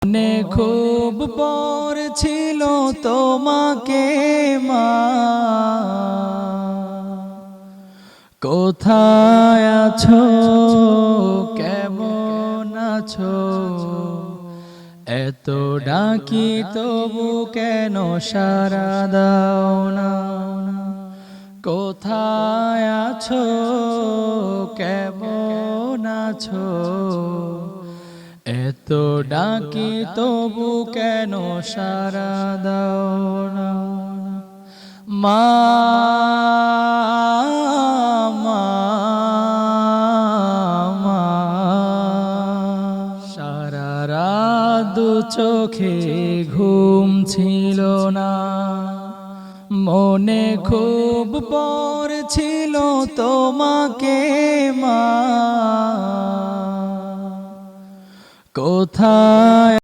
মনে খুব পড়ছিল তোমাকে মা, কোথায় আছো, কেমন আছো? এত ডাকি তবু কেন সাড়া দাও না? কোথায় আছো, কেমন আছো? এত ডাকি তবু কেন সাড়া দাও না? মা, মা, মা। সারা রাত দু চোখে ঘুম ছিল না, মনে খুব পড়ছিল তোমাকে মা, কোথায়